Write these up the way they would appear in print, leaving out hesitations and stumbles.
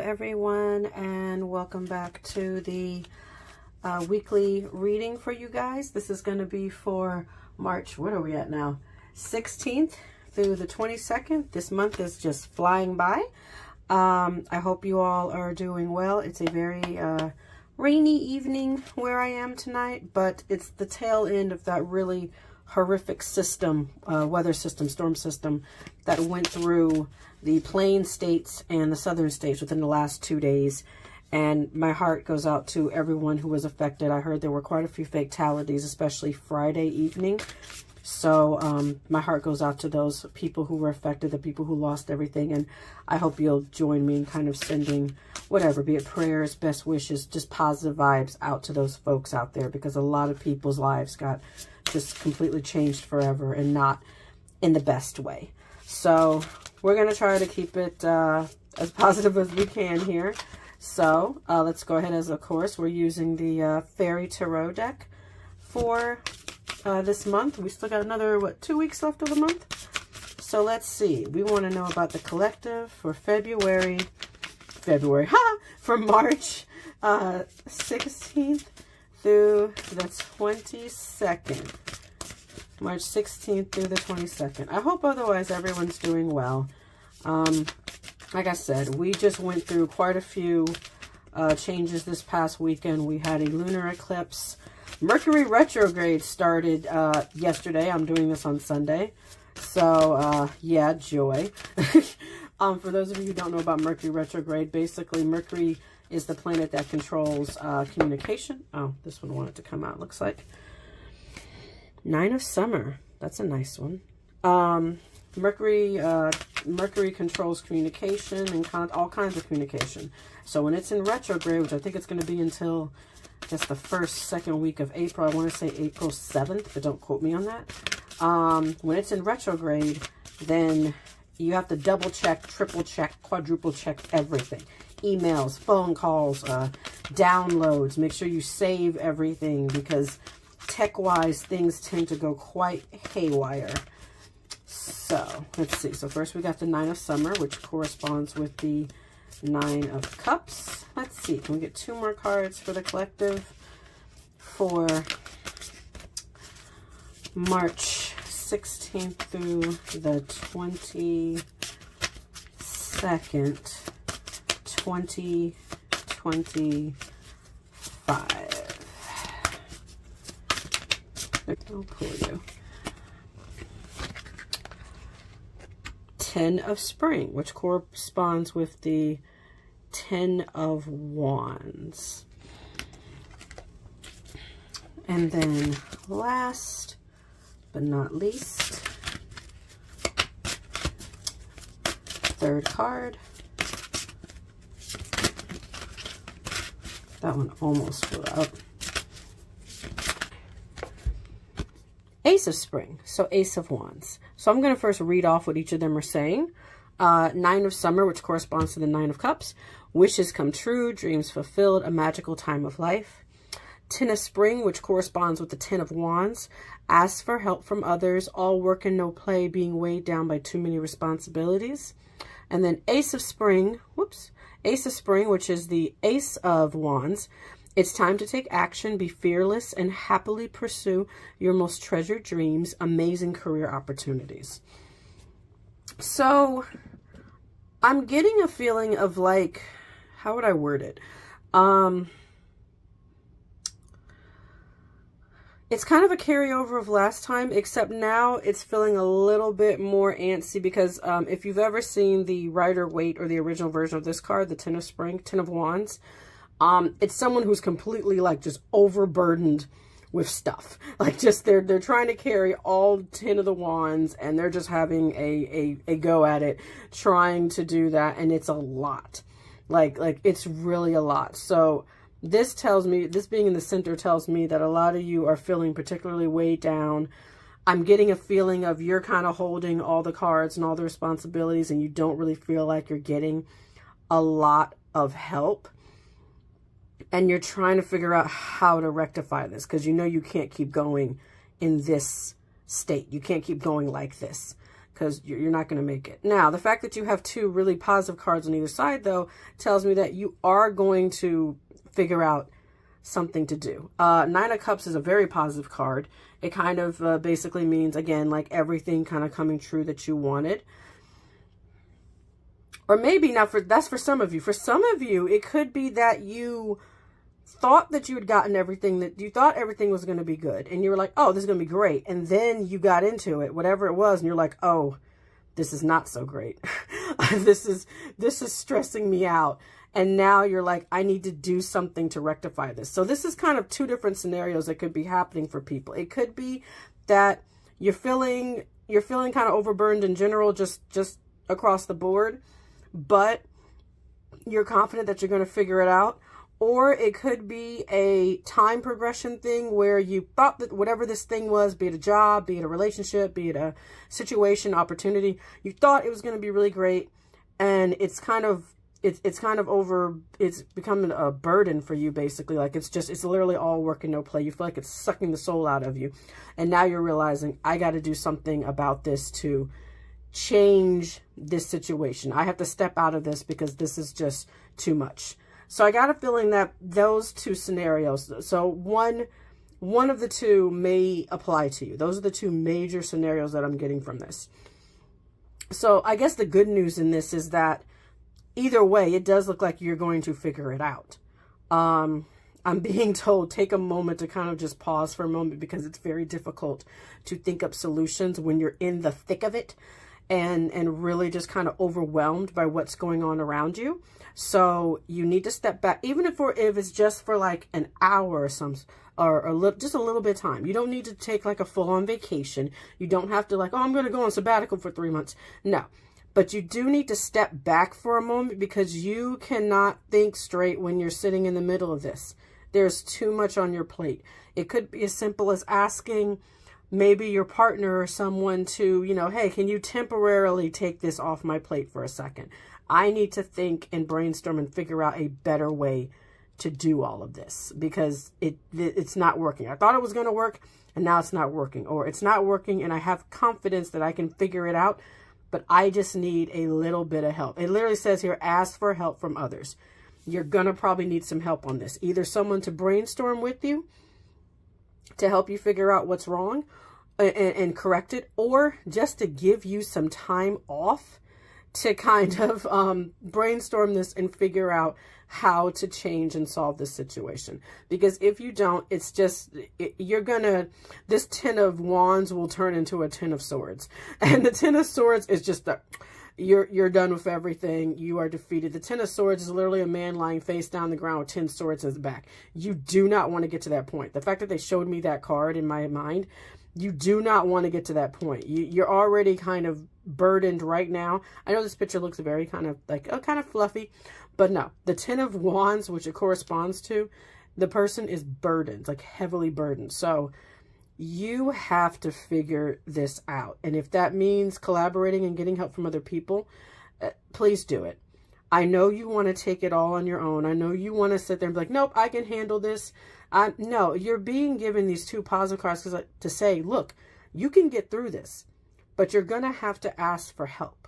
everyone, and welcome back to the weekly reading for you guys. This is going to be for March, what are we at now? 16th through the 22nd. This month is just flying by. I hope you all are doing well. It's a very rainy evening where I am tonight, but it's the tail end of that really horrific system, weather system, storm system that went through the plain states and the southern states within the last 2 days. And my heart goes out to everyone who was affected. I heard there were quite a few fatalities, especially Friday evening. So my heart goes out to those people who were affected, the people who lost everything. And I hope you'll join me in kind of sending whatever, be it prayers, best wishes, just positive vibes out to those folks out there, because a lot of people's lives got just completely changed forever and not in the best way. So we're going to try to keep it as positive as we can here. So let's go ahead. As of course, we're using the Fairy Tarot deck for this month. We still got another, 2 weeks left of the month? So let's see. We want to know about the collective for February, for March 16th through the 22nd. March 16th through the 22nd. I hope otherwise everyone's doing well. Like I said, we just went through quite a few changes this past weekend. We had a lunar eclipse. Mercury retrograde started yesterday. I'm doing this on Sunday. So, yeah, joy. For those of you who don't know about Mercury retrograde, basically Mercury is the planet that controls communication. Oh, this one wanted to come out, looks like. Nine of Summer. That's a nice one. Mercury controls communication and all kinds of communication. So when it's in retrograde, which I think it's going to be until, I guess, the second week of April. I want to say April 7th, but don't quote me on that. When it's in retrograde, then you have to double check, triple check, quadruple check everything. Emails, phone calls, downloads. Make sure you save everything, because tech-wise, things tend to go quite haywire. So, let's see. So first we got the Nine of Summer, which corresponds with the Nine of Cups. Let's see. Can we get 2 more cards for the collective for March 16th through the 22nd, 2025. I'll pull you. 10 of Spring, which corresponds with the 10 of Wands. And then last but not least, third card. That one almost flew out. Ace of Spring, so Ace of Wands. So I'm going to first read off what each of them are saying. Nine of Summer, which corresponds to the Nine of Cups. Wishes come true, dreams fulfilled, a magical time of life. 10 of Spring, which corresponds with the 10 of Wands. Ask for help from others, all work and no play, being weighed down by too many responsibilities. And then Ace of Spring, Ace of Spring, which is the Ace of Wands. It's time to take action, be fearless, and happily pursue your most treasured dreams, amazing career opportunities. So, I'm getting a feeling of like, how would I word it? It's kind of a carryover of last time, except now it's feeling a little bit more antsy, because if you've ever seen the Rider-Waite or the original version of this card, the 10 of Spring, 10 of Wands, it's someone who's completely like just overburdened with stuff. Like just they're trying to carry all 10 of the wands, and they're just having a go at it, trying to do that, and it's a lot. Like it's really a lot. So this tells me, this being in the center tells me that a lot of you are feeling particularly weighed down. I'm getting a feeling of you're kind of holding all the cards and all the responsibilities, and you don't really feel like you're getting a lot of help. And you're trying to figure out how to rectify this, because you know you can't keep going in this state. You can't keep going like this. because you're not going to make it. Now, the fact that you have two really positive cards on either side, though, tells me that you are going to figure out something to do. Nine of Cups is a very positive card. It kind of basically means, again, like everything kind of coming true that you wanted. Or maybe not that's for some of you. For some of you, it could be that you thought that you had gotten everything, that you thought everything was going to be good. And you were like, oh, this is going to be great. And then you got into it, whatever it was. And you're like, oh, this is not so great. This is stressing me out. And now you're like, I need to do something to rectify this. So this is kind of two different scenarios that could be happening for people. It could be that you're feeling kind of overburdened in general, just across the board, but you're confident that you're going to figure it out. Or it could be a time progression thing where you thought that whatever this thing was, be it a job, be it a relationship, be it a situation, opportunity, you thought it was going to be really great. And it's becoming a burden for you, basically. Like it's literally all work and no play. You feel like it's sucking the soul out of you. And now you're realizing, I got to do something about this to change this situation. I have to step out of this because this is just too much. So I got a feeling that those two scenarios, so one of the two may apply to you. Those are the two major scenarios that I'm getting from this. So I guess the good news in this is that either way, it does look like you're going to figure it out. I'm being told, take a moment to kind of just pause for a moment, because it's very difficult to think up solutions when you're in the thick of it and really just kind of overwhelmed by what's going on around you. So you need to step back, even if it's just for like an hour or just a little bit of time. You don't need to take like a full-on vacation. You don't have to like, oh, I'm going to go on sabbatical for 3 months. No. But you do need to step back for a moment, because you cannot think straight when you're sitting in the middle of this. There's too much on your plate. It could be as simple as asking maybe your partner or someone to, hey, can you temporarily take this off my plate for a second? I need to think and brainstorm and figure out a better way to do all of this, because it's not working. I thought it was going to work, and now it's not working. Or it's not working, and I have confidence that I can figure it out, but I just need a little bit of help. It literally says here, ask for help from others. You're going to probably need some help on this. Either someone to brainstorm with you to help you figure out what's wrong and correct it, or just to give you some time off to kind of brainstorm this and figure out how to change and solve this situation. Because if you don't, it's just, this 10 of Wands will turn into a 10 of Swords. And the 10 of Swords is just you're done with everything. You are defeated. The 10 of Swords is literally a man lying face down on the ground with 10 swords in his back. You do not want to get to that point. The fact that they showed me that card in my mind, you do not want to get to that point. You're already kind of burdened right now. I know this picture looks very kind of fluffy, but no, the 10 of Wands, which it corresponds to, the person is burdened, like heavily burdened. So you have to figure this out. And if that means collaborating and getting help from other people, please do it. I know you want to take it all on your own. I know you want to sit there and be like, nope, I can handle this. No, you're being given these two positive cards to say, look, you can get through this, but you're going to have to ask for help.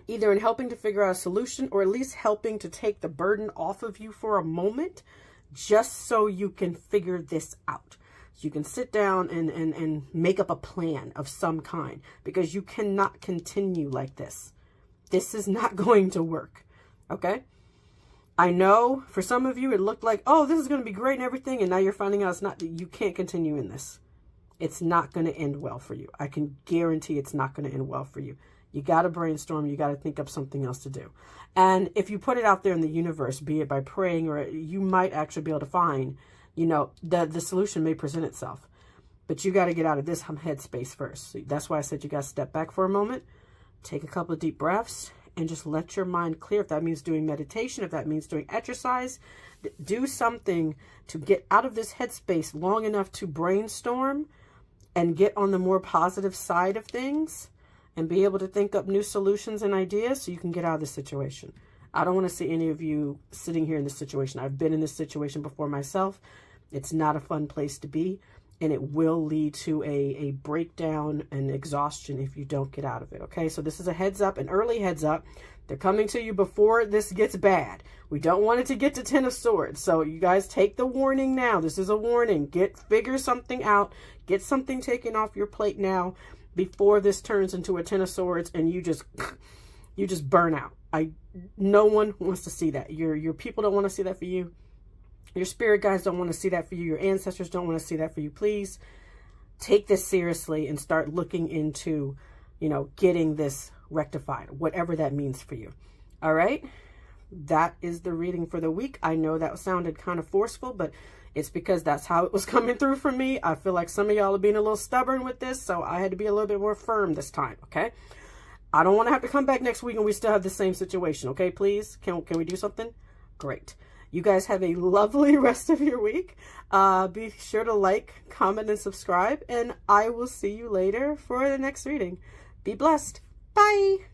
Either in helping to figure out a solution, or at least helping to take the burden off of you for a moment, just so you can figure this out. So you can sit down and make up a plan of some kind, because you cannot continue like this. This is not going to work. Okay? I know for some of you, it looked like, oh, this is going to be great and everything. And now you're finding out it's not, you can't continue in this. It's not going to end well for you. I can guarantee it's not going to end well for you. You got to brainstorm. You got to think up something else to do. And if you put it out there in the universe, be it by praying, or you might actually be able to find, the solution may present itself. But you got to get out of this headspace first. That's why I said you got to step back for a moment, take a couple of deep breaths, and just let your mind clear. If that means doing meditation, if that means doing exercise, do something to get out of this headspace long enough to brainstorm and get on the more positive side of things and be able to think up new solutions and ideas so you can get out of this situation. I don't want to see any of you sitting here in this situation. I've been in this situation before myself. It's not a fun place to be. and it will lead to a breakdown and exhaustion if you don't get out of it. Okay, so this is a heads up, an early heads up. They're coming to you before this gets bad. We don't want it to get to 10 of Swords. So you guys take the warning now. This is a warning. Figure something out. Get something taken off your plate now before this turns into a 10 of Swords and you just burn out. No one wants to see that. Your people don't want to see that for you. Your spirit guides don't want to see that for you. Your ancestors don't want to see that for you. Please take this seriously and start looking into, getting this rectified, whatever that means for you. All right. That is the reading for the week. I know that sounded kind of forceful, but it's because that's how it was coming through for me. I feel like some of y'all are being a little stubborn with this, so I had to be a little bit more firm this time. Okay. I don't want to have to come back next week and we still have the same situation. Okay, please. Can we do something? Great. You guys have a lovely rest of your week. Be sure to like, comment, and subscribe. And I will see you later for the next reading. Be blessed. Bye.